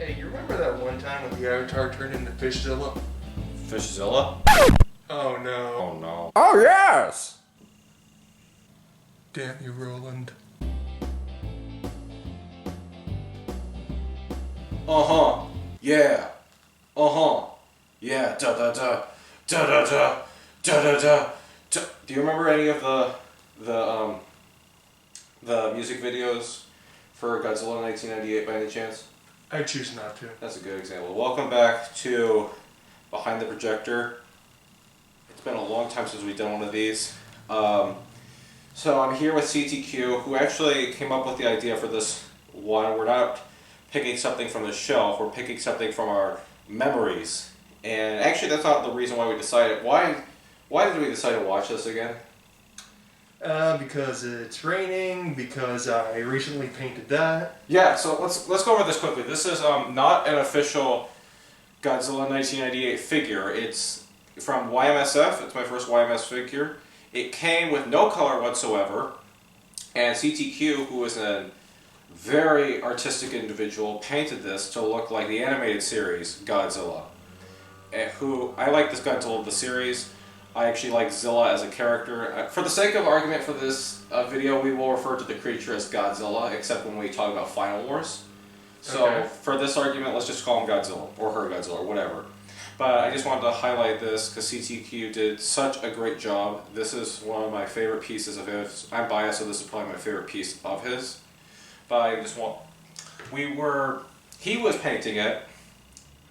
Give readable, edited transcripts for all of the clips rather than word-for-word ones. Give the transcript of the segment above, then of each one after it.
Hey, you remember that one time when the Avatar turned into Fishzilla? Fishzilla? Oh no. Oh no. Oh yes! Damn you, Roland. Uh-huh. Yeah. Uh-huh. Yeah. Da da da. Da da da. Da da da. Da. Do you remember any of the music videos for Godzilla 1998 by any chance? I choose not to. That's a good example. Welcome back to Behind the Projector. It's been a long time since we've done one of these. So I'm here with CTQ, who actually came up with the idea for this one. We're not picking something from the shelf, we're picking something from our memories. And actually that's not the reason why we decided. Why did we decide to watch this again? Because it's raining, because I recently painted that. Yeah, so let's go over this quickly. This is not an official Godzilla 1998 figure. It's from YMSF. It's my first YMS figure. It came with no color whatsoever, and CTQ, who is a very artistic individual, painted this to look like the animated series Godzilla. And I like this Godzilla of the series. I actually like Zilla as a character. For the sake of argument for this video, we will refer to the creature as Godzilla, except when we talk about Final Wars. So Okay. for this argument, let's just call him Godzilla, or her Godzilla, or whatever. But I just wanted to highlight this because CTQ did such a great job. This is one of my favorite pieces of his. I'm biased, so this is probably my favorite piece of his. But I just want... He was painting it,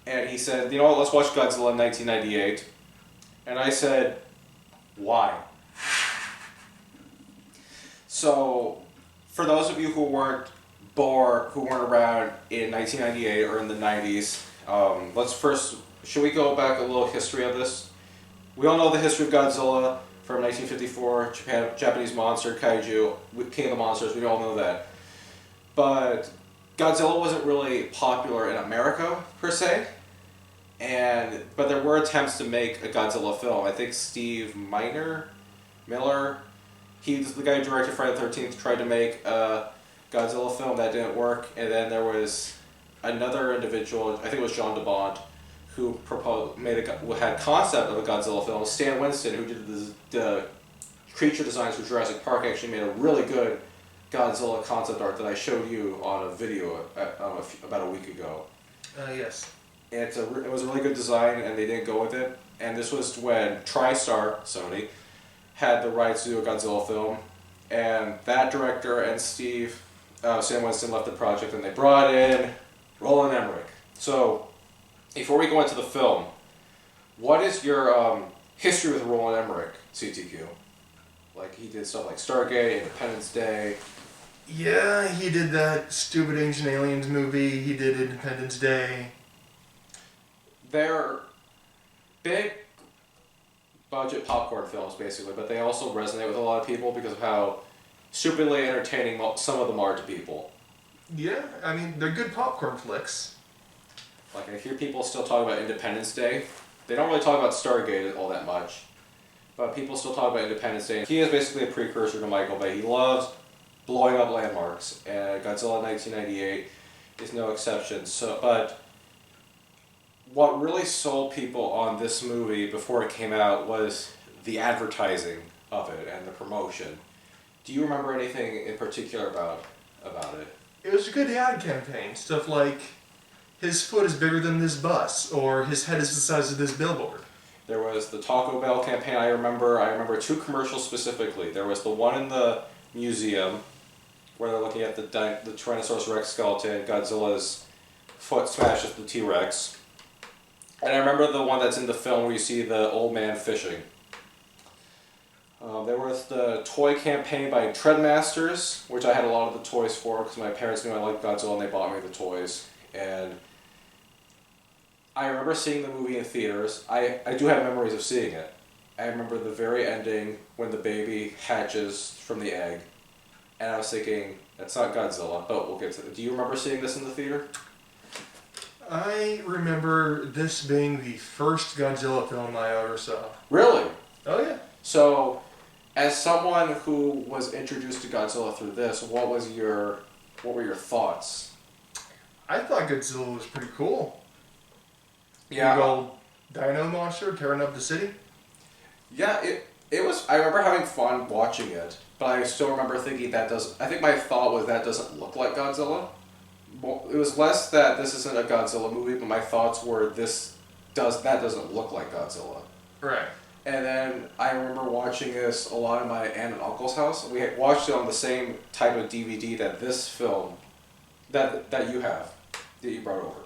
and he said, you know what, let's watch Godzilla 1998. And I said, why? So, for those of you who weren't around in 1998 or in the 90s, should we go back a little history of this? We all know the history of Godzilla from 1954, Japanese monster, kaiju, king of the monsters, we all know that. But Godzilla wasn't really popular in America, per se. But there were attempts to make a Godzilla film. I think Steve Miller, he's the guy who directed Friday the 13th, tried to make a Godzilla film. That didn't work. And then there was another individual, I think it was John DeBont, who had concept of a Godzilla film. Stan Winston, who did the creature designs for Jurassic Park, actually made a really good Godzilla concept art that I showed you on a video about a week ago. Yes. It was a really good design, and they didn't go with it. And this was when TriStar, Sony, had the rights to do a Godzilla film. And that director and Sam Winston left the project, and they brought in Roland Emmerich. So, before we go into the film, what is your history with Roland Emmerich, CTQ? Like, he did stuff like Stargate, Independence Day. Yeah, he did that stupid Ancient Aliens movie, he did Independence Day. They're big budget popcorn films, basically, but they also resonate with a lot of people because of how stupidly entertaining some of them are to people. Yeah, I mean, they're good popcorn flicks. Like, I hear people still talk about Independence Day. They don't really talk about Stargate all that much, but people still talk about Independence Day. He is basically a precursor to Michael Bay. He loves blowing up landmarks, and Godzilla 1998 is no exception. But what really sold people on this movie before it came out was the advertising of it and the promotion. Do you remember anything in particular about it? It was a good ad campaign. Stuff like, his foot is bigger than this bus, or his head is the size of this billboard. There was the Taco Bell campaign. I remember two commercials specifically. There was the one in the museum where they're looking at the Tyrannosaurus Rex skeleton, Godzilla's foot smashes the T-Rex. And I remember the one that's in the film where you see the old man fishing. There was the toy campaign by Treadmasters, which I had a lot of the toys for because my parents knew I liked Godzilla and they bought me the toys. And I remember seeing the movie in theaters. I do have memories of seeing it. I remember the very ending when the baby hatches from the egg. And I was thinking, that's not Godzilla, but we'll get to it. Do you remember seeing this in the theater? I remember this being the first Godzilla film I ever saw. Really? Oh yeah. So, as someone who was introduced to Godzilla through this, what were your thoughts? I thought Godzilla was pretty cool. Yeah. Big old dino monster tearing up the city. Yeah, it was. I remember having fun watching it, but I still remember thinking that doesn't. I think my thought was that doesn't look like Godzilla. Well, it was less that this isn't a Godzilla movie, but my thoughts were that doesn't look like Godzilla. Right. And then I remember watching this a lot in my aunt and uncle's house. We had watched it on the same type of DVD that this film, that you have, that you brought over.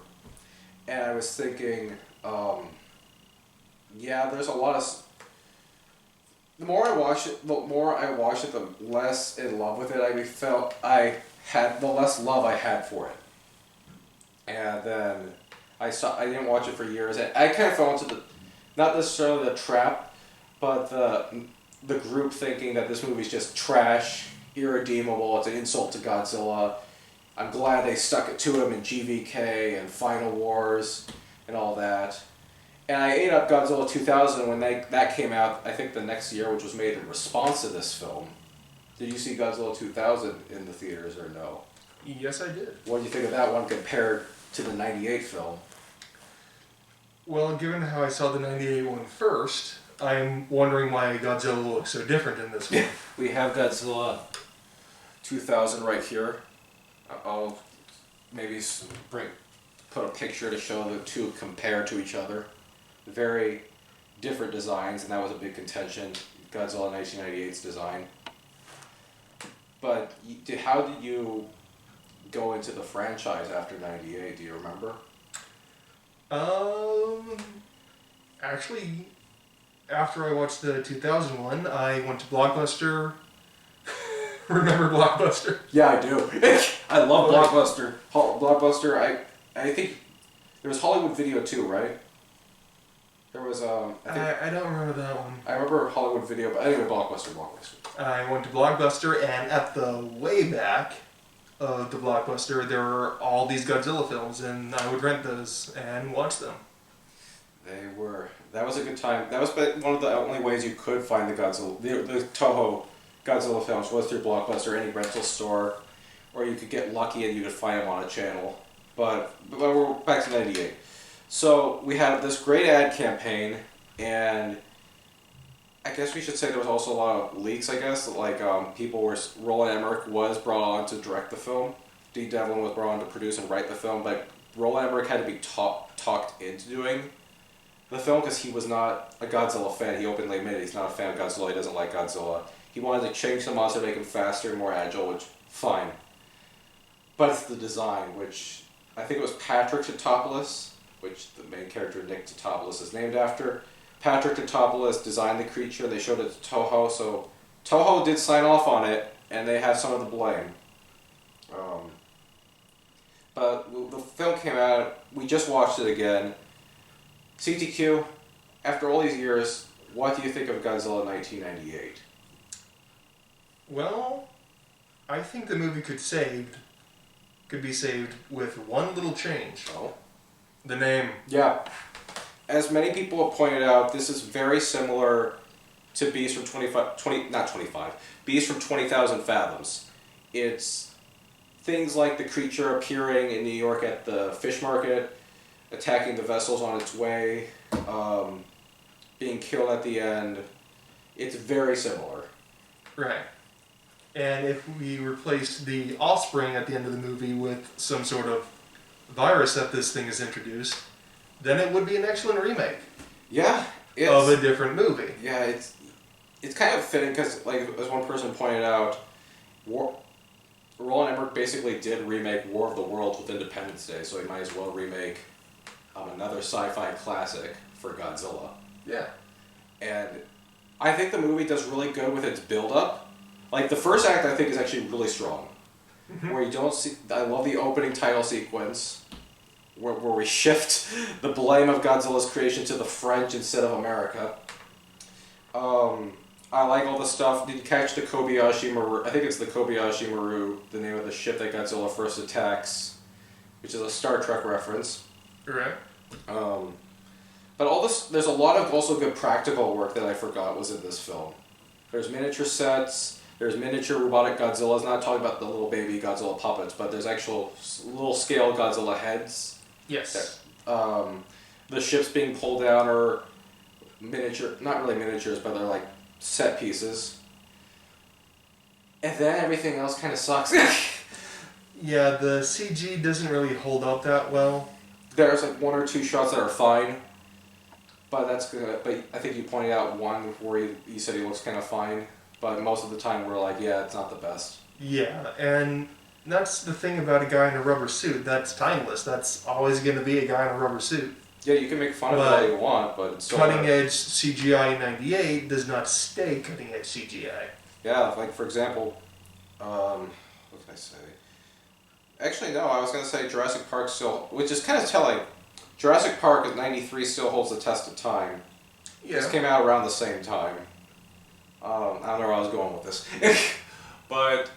And I was thinking, yeah, there's a lot of. The more I watched it, the less in love with it the less love I had for it. And then I didn't watch it for years, and I kind of fell into not necessarily the trap, but the group thinking that this movie's just trash, irredeemable, it's an insult to Godzilla. I'm glad they stuck it to him in GVK and Final Wars and all that. And I ate up Godzilla 2000 when that came out, I think the next year, which was made in response to this film. Did you see Godzilla 2000 in the theaters or no? Yes, I did. What do you think of that one compared to the 98 film? Well, given how I saw the 98 one first, I'm wondering why Godzilla looks so different in this one. We have Godzilla 2000 right here. I'll maybe put a picture to show the two compared to each other. Very different designs, and that was a big contention, Godzilla 1998's design. But how did you go into the franchise after 98? Do you remember? Actually, after I watched the 2001, I went to Blockbuster. Remember Blockbuster? Yeah, I do. I love Blockbuster. Blockbuster, I think there was Hollywood Video too, right? There was I don't remember that one. I remember Hollywood Video, but anyway, Blockbuster. I went to Blockbuster, and at the way back of the Blockbuster, there were all these Godzilla films, and I would rent those and watch them. That was a good time. That was one of the only ways you could find the Godzilla, the Toho Godzilla films was through Blockbuster, any rental store, or you could get lucky and you could find them on a channel. But we're back to 98. So we have this great ad campaign, and I guess we should say there was also a lot of leaks, I guess. Like, Roland Emmerich was brought on to direct the film. Dee Devlin was brought on to produce and write the film, but Roland Emmerich had to be talked into doing the film because he was not a Godzilla fan. He openly admitted he's not a fan of Godzilla. He doesn't like Godzilla. He wanted to change the monster, make him faster and more agile, which, fine. But it's the design, which I think it was Patrick Tatopoulos, which the main character Nick Tatopoulos is named after. Patrick Tatopoulos designed the creature, and they showed it to Toho, so Toho did sign off on it, and they had some of the blame. But the film came out, we just watched it again. CTQ, after all these years, what do you think of Godzilla 1998? Well, I think the movie could be saved with one little change. Oh? The name. Yeah. As many people have pointed out, this is very similar to Beast from 20,000 Fathoms. It's things like the creature appearing in New York at the fish market, attacking the vessels on its way, being killed at the end. It's very similar. Right. And if we replaced the offspring at the end of the movie with some sort of virus that this thing is introduced, then it would be an excellent remake. Yeah. Of a different movie. Yeah, it's kind of fitting because, like, as one person pointed out, Roland Emmerich basically did remake War of the Worlds with Independence Day, so he might as well remake another sci-fi classic for Godzilla. Yeah. And I think the movie does really good with its build-up. Like, the first act, I think, is actually really strong. Mm-hmm. Where you don't see... I love the opening title sequence, where we shift the blame of Godzilla's creation to the French instead of America. I like all the stuff. Did you catch the Kobayashi Maru? I think it's the Kobayashi Maru, the name of the ship that Godzilla first attacks, which is a Star Trek reference. Right. But all this, there's a lot of also good practical work that I forgot was in this film. There's miniature sets. There's miniature robotic Godzillas. Not talking about the little baby Godzilla puppets, but there's actual little scale Godzilla heads. Yes. The ships being pulled down are miniature, not really miniatures, but they're like set pieces. And then everything else kind of sucks. Yeah, the CG doesn't really hold up that well. There's like one or two shots that are fine, but that's good. But I think you pointed out one where you said he looks kind of fine, but most of the time we're like, yeah, it's not the best. Yeah, and that's the thing about a guy in a rubber suit. That's timeless. That's always going to be a guy in a rubber suit. Yeah, you can make fun of it all you want, but it's still cutting edge CGI in '98 does not stay cutting edge CGI. Yeah, like for example, what can I say? Actually, no, I was going to say Jurassic Park still, which is kind of telling. Jurassic Park at '93 still holds the test of time. Yeah. This came out around the same time. I don't know where I was going with this. But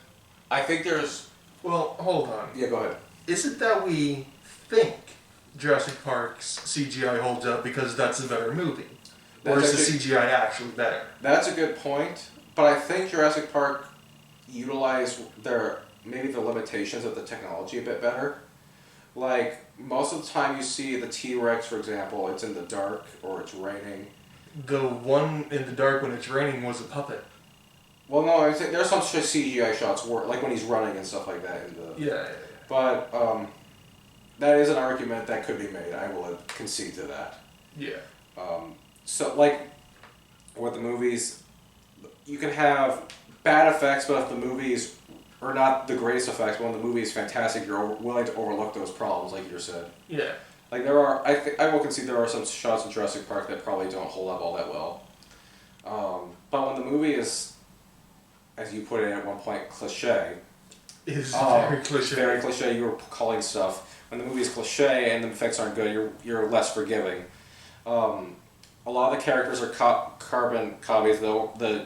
I think there's... Well, hold on. Yeah, go ahead. Is it that we think Jurassic Park's CGI holds up because that's a better movie? Or is the CGI actually better? That's a good point. But I think Jurassic Park utilized maybe the limitations of the technology a bit better. Like, most of the time you see the T-Rex, for example, it's in the dark or it's raining. The one in the dark when it's raining was a puppet. Well, no, I think there's some CGI shots where, like when he's running and stuff like that. Yeah. But that is an argument that could be made. I will concede to that. Yeah. So, like, with the movies, you can have bad effects, but if the movies are not the greatest effects, but when the movie is fantastic, you're willing to overlook those problems, like you said. Yeah. Like, there are, I will concede there are some shots in Jurassic Park that probably don't hold up all that well. But when the movie is, as you put it at one point, cliche. It's very cliche. Very cliche. You were calling stuff. When the movie is cliche and the effects aren't good, you're less forgiving. A lot of the characters are carbon copies, though. The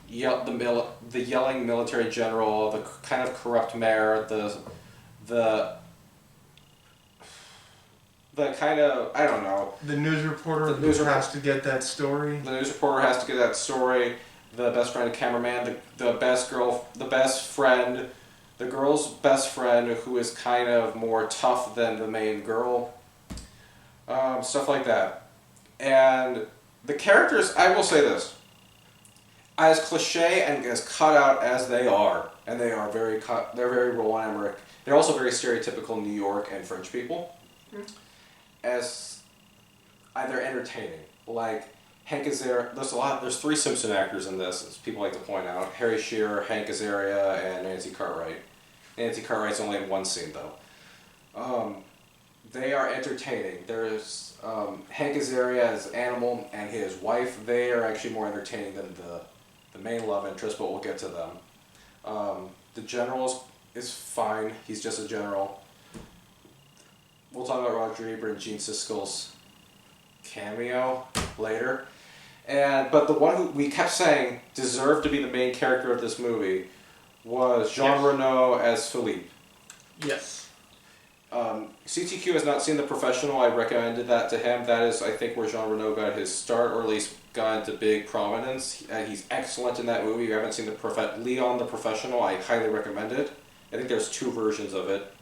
yelling military general, the kind of corrupt mayor, the kind of, I don't know. The news reporter has to get that story. The news reporter has to get that story. The best friend, the cameraman, the best girl, the best friend, the girl's best friend who is kind of more tough than the main girl. Stuff like that. And the characters, I will say this. As cliche and as cut out as they are, and they are they're very Roland Emmerich. They're also very stereotypical New York and French people. As they're entertaining. Like Hank Azaria, there's 3 Simpson actors in this, as people like to point out. Harry Shearer, Hank Azaria, and Nancy Cartwright. Nancy Cartwright's only in one scene though. They are entertaining. There's Hank Azaria as Animal and his wife. They are actually more entertaining than the main love interest, but we'll get to them. The general is fine. He's just a general. We'll talk about Roger Ebert and Gene Siskel's cameo later. But the one who we kept saying deserved to be the main character of this movie was Jean Reno as Philippe. Yes. CTQ has not seen The Professional. I recommended that to him. That is, I think, where Jean Reno got his start, or at least got into big prominence. He's excellent in that movie. If you haven't seen Leon the Professional, I highly recommend it. I think there's 2 versions of it.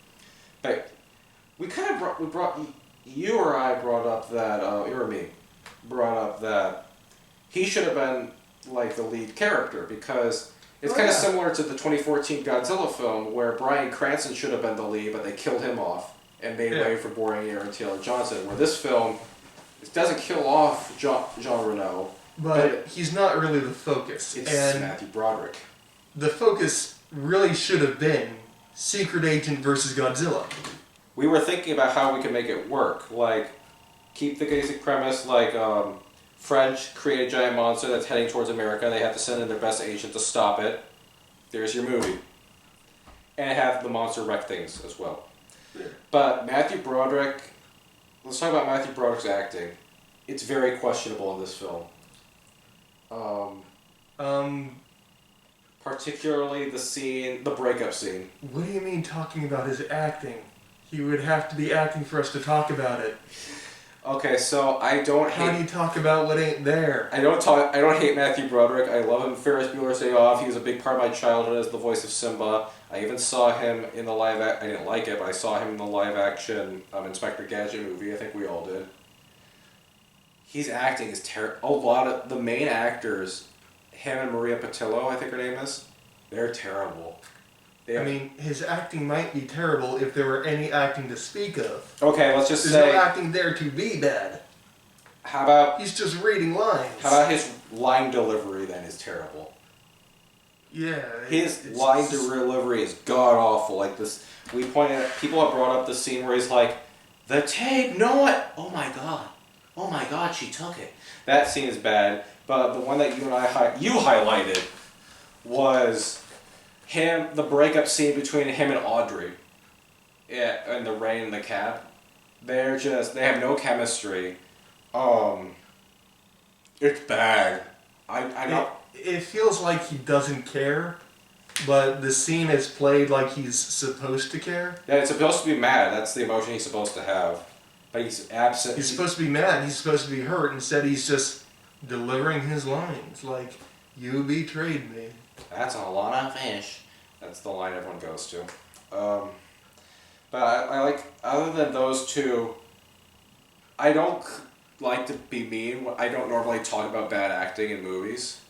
But we kind of you or I brought up that, you or me, brought up that he should have been like the lead character, because it's kind of similar to the 2014 Godzilla film where Bryan Cranston should have been the lead, but they killed him off and made way for boring Aaron Taylor Johnson. Where this film, it doesn't kill off Jean Reno, but he's not really the focus. It's and Matthew Broderick. The focus really should have been Secret Agent versus Godzilla. We were thinking about how we could make it work, like keep the basic premise, like French create a giant monster that's heading towards America, and they have to send in their best agent to stop it. There's your movie. And have the monster wreck things as well. Yeah. But Matthew Broderick, let's talk about Matthew Broderick's acting. It's very questionable in this film. Particularly the breakup scene. What do you mean talking about his acting? He would have to be acting for us to talk about it. Okay, so I don't How do hate. you talk about what ain't there? I don't talk. I don't hate Matthew Broderick. I love him. Ferris Bueller's Day Off. He was a big part of my childhood as the voice of Simba. I even saw him in the live. I didn't like it, but I saw him in the live action Inspector Gadget movie. I think we all did. His acting is terrible. A lot of the main actors, him and Maria Patillo, I think her name is, they're terrible. I mean, his acting might be terrible if there were any acting to speak of. Okay, let's just There's say. no acting there to be bad. How about He's just reading lines. how about his line delivery then is terrible. Yeah. His line delivery is god awful. Like this, we pointed at, people have brought up the scene where he's like, "The tape, no one, oh my god, she took it." That scene is bad. But the one that you and you highlighted was him, the breakup scene between him and Audrey. Yeah, and the rain in the cab. They have no chemistry. It's bad. I know. It feels like he doesn't care, but the scene is played like he's supposed to care. Yeah, it's supposed to be mad. That's the emotion he's supposed to have. But he's absent. He's supposed to be mad. He's supposed to be hurt. Instead, he's just delivering his lines like, "You betrayed me." That's a lot of fish. That's the line everyone goes to. But I like, other than those two, I don't like to be mean. I don't normally talk about bad acting in movies.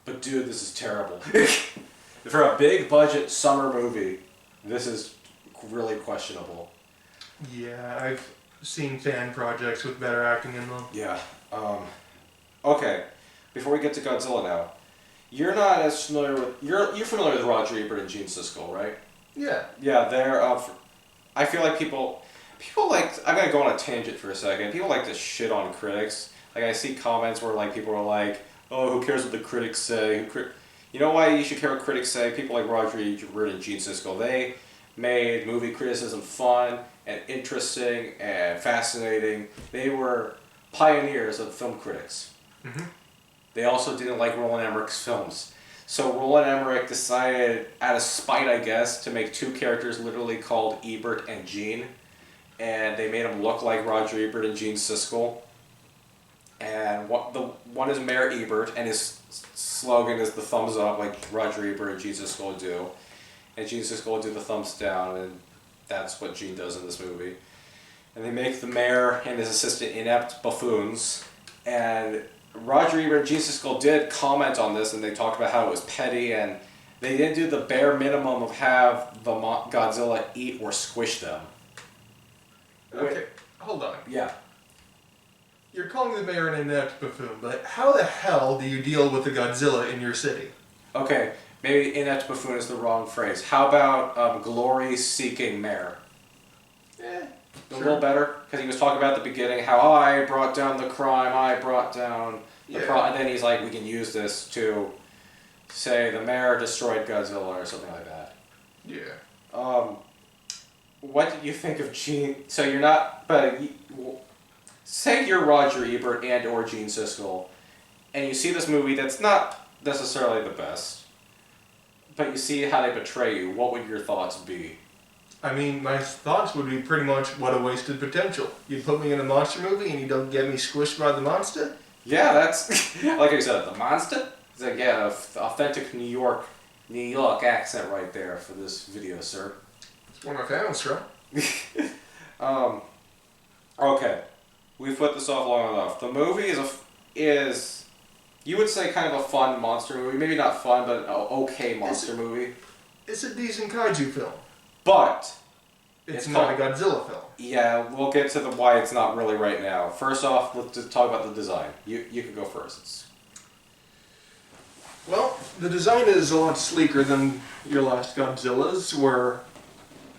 But dude, this is terrible. For a big budget summer movie, this is really questionable. Yeah, I've seen fan projects with better acting in them. Yeah. Okay. Before we get to Godzilla now, you're not as familiar with you're familiar with Roger Ebert and Gene Siskel, right? Yeah. Yeah, they're. I feel like people like. I'm gonna go on a tangent for a second. People like to shit on critics. Like I see comments where like people are like, "Oh, who cares what the critics say?" You know why you should care what critics say? People like Roger Ebert and Gene Siskel. They made movie criticism fun and interesting and fascinating. They were pioneers of film critics. Mm-hmm. They also didn't like Roland Emmerich's films. So Roland Emmerich decided, out of spite I guess, to make two characters literally called Ebert and Gene. And they made them look like Roger Ebert and Gene Siskel. And one is Mayor Ebert, and his slogan is the thumbs up, like Roger Ebert and Gene Siskel do. And Gene Siskel will do the thumbs down, and that's what Gene does in this movie. And they make the mayor and his assistant inept buffoons. And Roger Ebert and Gene Siskel did comment on this, and they talked about how it was petty, and they didn't do the bare minimum of have the Godzilla eat or squish them. Okay, hold on. Yeah. You're calling the mayor an inept buffoon, but how the hell do you deal with the Godzilla in your city? Okay, maybe inept buffoon is the wrong phrase. How about glory-seeking mayor? A little better, because he was talking about at the beginning how I brought down the crime, I brought down the and then he's like, we can use this to say the mayor destroyed Godzilla or something like that. Yeah. What did you think of Gene? So you're not, but say you're Roger Ebert and or Gene Siskel, and you see this movie that's not necessarily the best, but you see how they betray you. What would your thoughts be? I mean, my thoughts would be pretty much, what a wasted potential. You put me in a monster movie and you don't get me squished by the monster? Yeah, that's like I said, the monster. It's like authentic New York accent right there for this video, sir. It's one of my favorites, right? Okay, we've put this off long enough. The movie is you would say kind of a fun monster movie, maybe not fun, but an okay monster movie. It's a decent kaiju film. But it's not a Godzilla film. Yeah, we'll get to the why it's not really right now. First off, let's just talk about the design. You can go first. Well, the design is a lot sleeker than your last Godzillas, where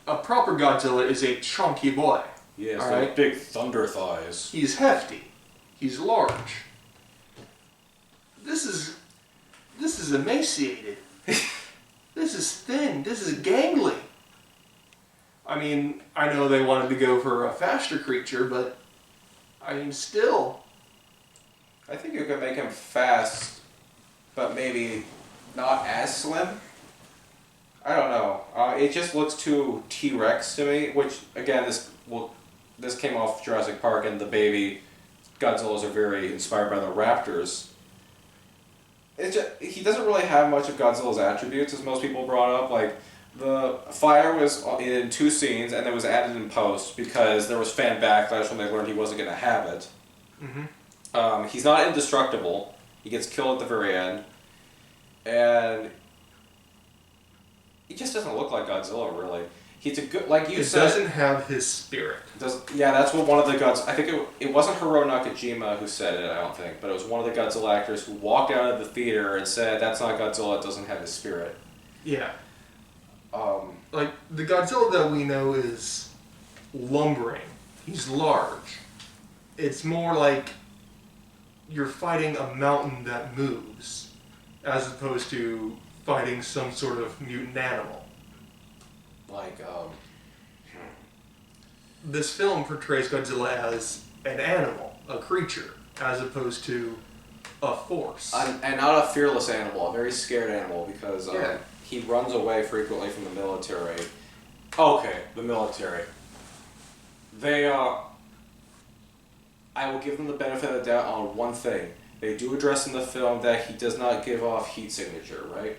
a proper Godzilla is a chunky boy. Yes, all like right? big thunder thighs. He's hefty. He's large. This is emaciated. This is thin. This is gangly. I mean, I know they wanted to go for a faster creature, but I mean, still. I think you could make him fast, but maybe not as slim. I don't know. It just looks too T-Rex to me, which, again, this will this came off Jurassic Park, and the baby Godzillas are very inspired by the raptors. He doesn't really have much of Godzilla's attributes, as most people brought up. Like, the fire was in 2 scenes, and it was added in post because there was fan backlash when they learned he wasn't going to have it. Mm-hmm. He's not indestructible. He gets killed at the very end. And he just doesn't look like Godzilla, really. He's a good, like you said. It doesn't have his spirit. Yeah, that's what one of the I think it wasn't Hiro Nakajima who said it, I don't think, but it was one of the Godzilla actors who walked out of the theater and said, "That's not Godzilla, it doesn't have his spirit." Yeah. Like, the Godzilla that we know is lumbering. He's large. It's more like you're fighting a mountain that moves, as opposed to fighting some sort of mutant animal. Like, This film portrays Godzilla as an animal, a creature, as opposed to a force. and not a fearless animal, a very scared animal, because Yeah. he runs away frequently from the military. Okay, the military. They I will give them the benefit of the doubt on one thing. They do address in the film that he does not give off heat signature, right?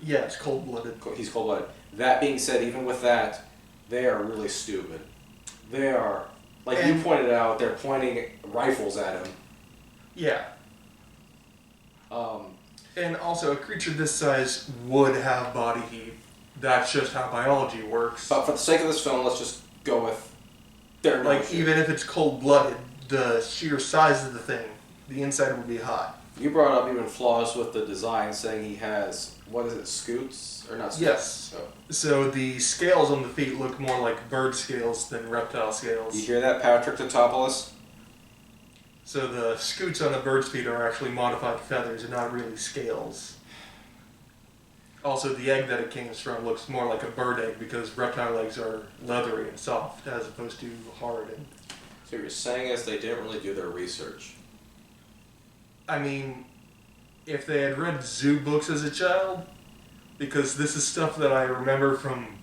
Yeah, it's cold-blooded. He's cold-blooded. That being said, even with that, they are really stupid. They are, like you pointed out, they're pointing rifles at him. Yeah. And also, a creature this size would have body heat. That's just how biology works. But for the sake of this film, let's just go with their Like, notion. even if it's cold-blooded, the sheer size of the thing, the inside would be hot. You brought up even flaws with the design, saying he has, what is it, scoots? Or not scoots? Yes. So the scales on the feet look more like bird scales than reptile scales. You hear that, Patrick Tatopoulos? So the scoots on a bird's feet are actually modified feathers and not really scales. Also, the egg that it came from looks more like a bird egg because reptile eggs are leathery and soft as opposed to hard. And So you're saying is they didn't really do their research. I mean, if they had read zoo books as a child, because this is stuff that I remember from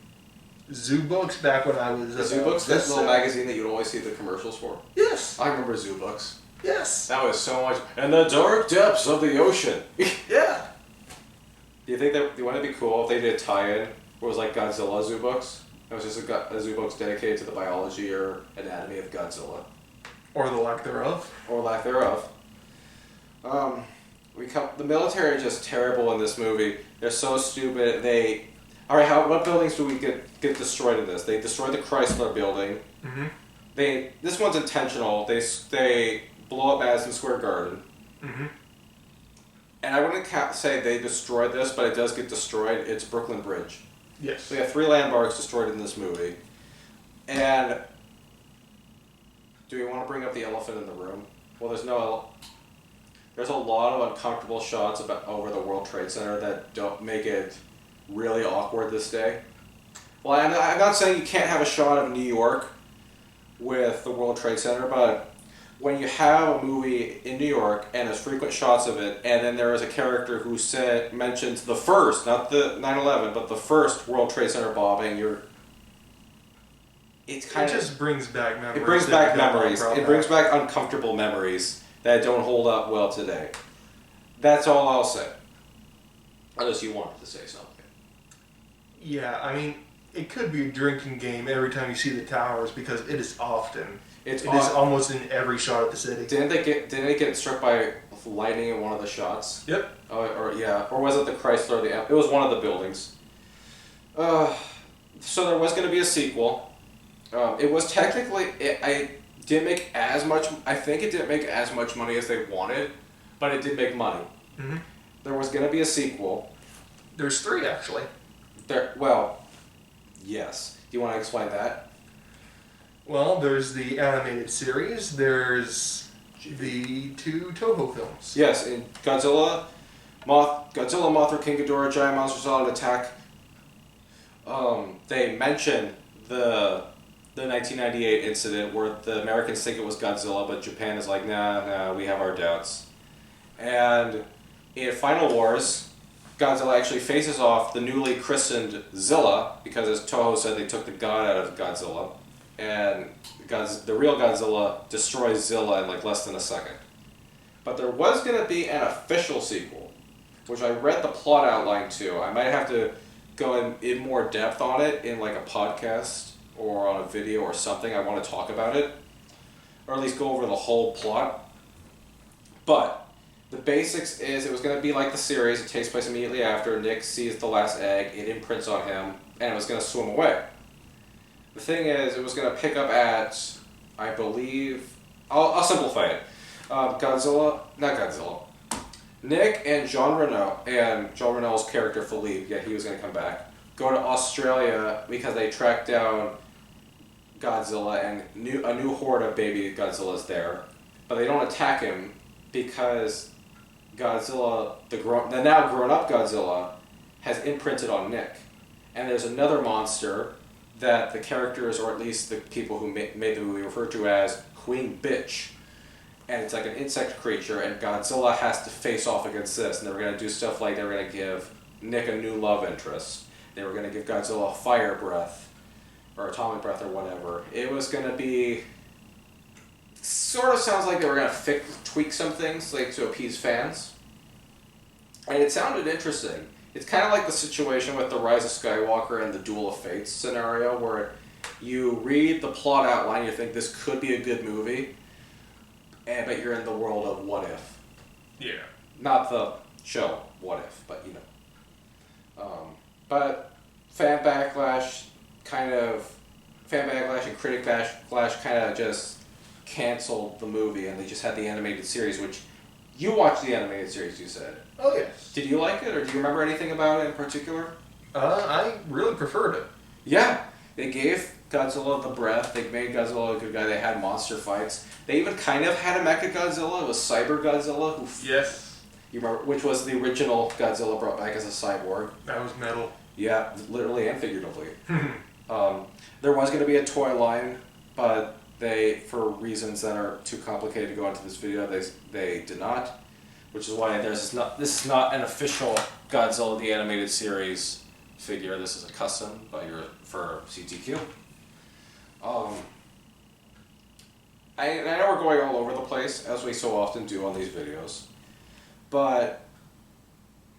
zoo books back when I was... Zoo Books, that little magazine that you'd always see the commercials for? Yes. I remember Zoo Books. Yes. That was so much. In the dark depths of the ocean. Yeah. Do you think that, do you want it to be cool if they did a tie-in where it was like Godzilla Zoo Books? It was just a Zoo Books dedicated to the biology or anatomy of Godzilla. Or the lack thereof. Or lack thereof. The military are just terrible in this movie. They're so stupid. What buildings do we get destroyed in this? They destroyed the Chrysler building. Mm-hmm. This one's intentional. They blow up Madison Square Garden. Mm-hmm. And I wouldn't say they destroyed this, but it does get destroyed. It's Brooklyn Bridge. Yes. So we have 3 landmarks destroyed in this movie. And do we want to bring up the elephant in the room? Well, there's a lot of uncomfortable shots over the World Trade Center that don't make it really awkward this day. Well, I'm not saying you can't have a shot of New York with the World Trade Center, but when you have a movie in New York and there's frequent shots of it, and then there is a character who mentions the first, not the 9/11, but the first World Trade Center bombing, it just brings back memories. It brings back memories. It brings back uncomfortable memories that don't hold up well today. That's all I'll say. Unless you wanted to say something. Yeah, I mean, it could be a drinking game every time you see the towers because it is often. It is almost in every shot of the city. Didn't it get struck by lightning in one of the shots? Yep. Or was it the Chrysler? It was one of the buildings. So there was going to be a sequel. It was technically I didn't make as much. I think it didn't make as much money as they wanted, but it did make money. Mm-hmm. There was going to be a sequel. There's 3 actually. Yes. Do you want to explain that? Well, there's the animated series. There's the 2 Toho films. Yes, in Godzilla, Mothra, King Ghidorah, Giant Monsters All Out Attack. They mention the 1998 incident where the Americans think it was Godzilla, but Japan is like, nah, we have our doubts. And in Final Wars, Godzilla actually faces off the newly christened Zilla, because as Toho said, they took the god out of Godzilla. and the real Godzilla destroys Zilla in like less than a second. But there was going to be an official sequel, which I read the plot outline to. I might have to go in more depth on it in like a podcast or on a video or something. I want to talk about it, or at least go over the whole plot. But the basics is it was going to be like the series. It takes place immediately after Nick sees the last egg. It imprints on him, and it was going to swim away. The thing is, it was going to pick up at, I believe, I'll simplify it. Not Godzilla. Nick and Jean Reno's character Philippe, he was going to come back, go to Australia because they tracked down Godzilla and a new horde of baby Godzillas there. But they don't attack him because Godzilla, the now grown-up Godzilla, has imprinted on Nick. And there's another monster that the characters, or at least the people who made the movie, refer to as Queen Bitch. And it's like an insect creature, and Godzilla has to face off against this. And they were going to do stuff like they were going to give Nick a new love interest. They were going to give Godzilla fire breath, or atomic breath, or whatever. It was going to be... Sort of sounds like they were going to tweak some things like to appease fans. And it sounded interesting. It's kind of like the situation with The Rise of Skywalker and the Duel of Fates scenario, where you read the plot outline, you think this could be a good movie, but you're in the world of what if. Yeah. Not the show, What If, but you know. But fan backlash and critic backlash kind of just canceled the movie, and they just had the animated series, which you watched the animated series, you said. Oh, yes. Did you like it, or do you remember anything about it in particular? I really preferred it. Yeah. They gave Godzilla the breath. They made Godzilla a good guy. They had monster fights. They even kind of had a Mecha Godzilla. It was Cyber Godzilla. Yes. You remember, which was the original Godzilla brought back as a cyborg. That was metal. Yeah, literally and figuratively. There was going to be a toy line, but they, for reasons that are too complicated to go into this video, they did not. Which is why this is not an official Godzilla the Animated Series figure. This is a custom for CTQ. I know we're going all over the place, as we so often do on these videos, but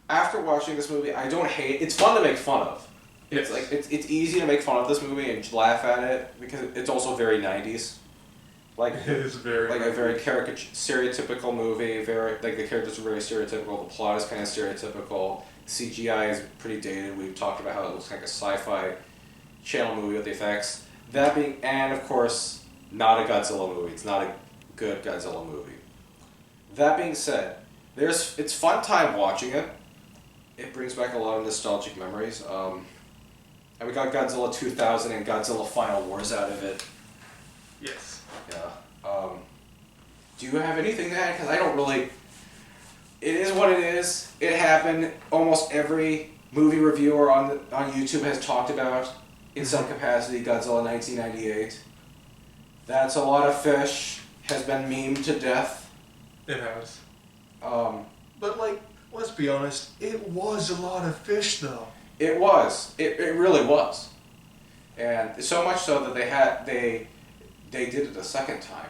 after watching this movie, I don't hate. It's fun to make fun of. It's like it's easy to make fun of this movie and laugh at it because it's also very 90s. Like it is very a very stereotypical movie. Very like the characters are very stereotypical. The plot is kind of stereotypical. CGI is pretty dated. We've talked about how it looks like a sci-fi channel movie with the effects. That being, and of course, not a Godzilla movie. It's not a good Godzilla movie. That being said, it's fun time watching it. It brings back a lot of nostalgic memories. And we got Godzilla 2000 and Godzilla Final Wars out of it. Yes. Yeah. Do you have anything to add? Because I don't really... It is what it is. It happened. Almost every movie reviewer on YouTube has talked about, in some capacity, Godzilla 1998. That's a lot of fish. Has been memed to death. It has. But like, let's be honest, it was a lot of fish, though. It was. It really was. And so much so that they did it a second time.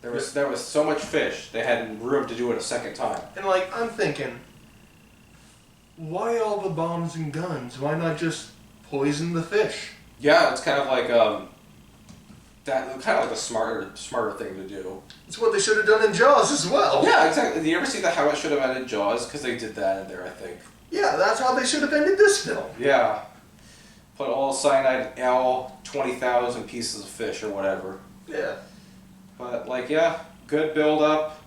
There was so much fish, they had room to do it a second time. And like, I'm thinking, why all the bombs and guns? Why not just poison the fish? Yeah, it's kind of like a smarter thing to do. It's what they should have done in Jaws as well. Yeah, exactly. Do you ever see how it should have ended Jaws? Because they did that in there, I think. Yeah, that's how they should have ended this film. Yeah. Put all cyanide L 20,000 pieces of fish or whatever. Yeah. But like, yeah, good build up.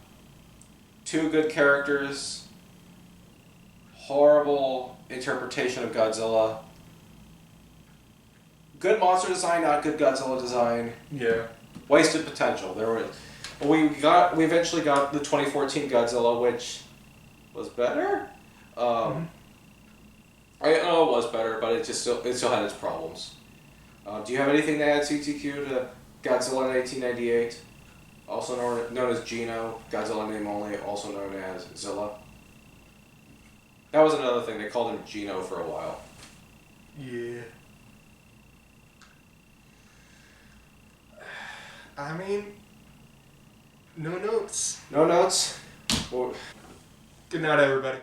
2 good characters. Horrible interpretation of Godzilla. Good monster design, not good Godzilla design. Yeah. Wasted potential. We eventually got the 2014 Godzilla, which was better. I know it was better, but it still had its problems. Do you have anything to add, CTQ, to Godzilla 1998? Also known as Gino, Godzilla name only, also known as Zilla. That was another thing, they called him Gino for a while. Yeah. I mean, no notes. No notes? Well, Good night, everybody.